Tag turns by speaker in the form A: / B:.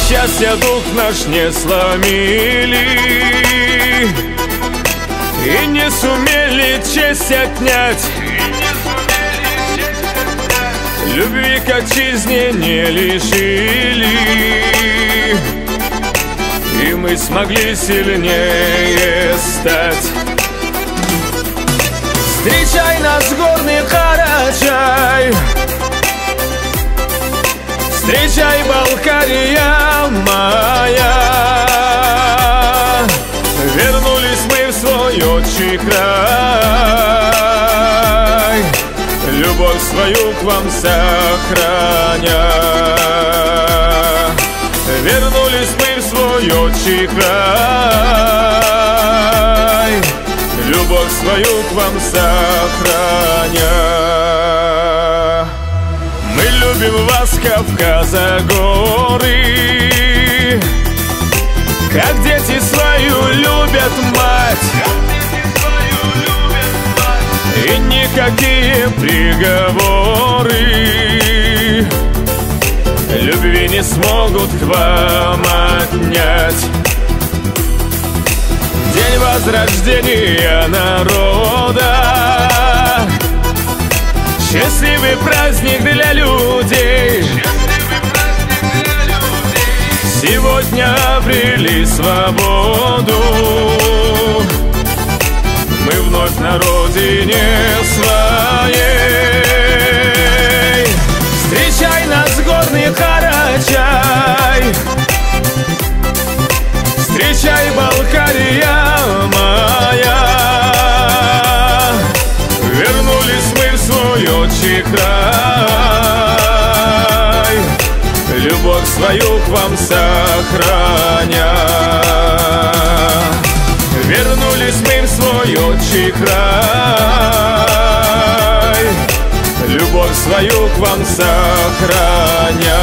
A: счастья дух наш не сломили и не сумели честь отнять. Любви к отчизне не лишили, и мы смогли сильнее стать. Встречай нас, горный Карачай, встречай, Балкария моя. Вернулись мы в свой отчий край, любовь свою к вам сохраня. Вернулись мы в свой отчий край, любовь свою к вам сохраня. Мы любим вас, Кавказа, горы, как дети свою любят мать. И никакие приговоры любви не смогут к вам отнять. День возрождения народа, счастливый праздник для людей. Сегодня обрели свободу, мы вновь на родине своей. Встречай нас, горный Карачай, встречай, Балкария моя. Вернулись мы в свой отчий край, любовь свою к вам сохраня. Вернулись мы в свой отчий край, любовь свою к вам сохраня.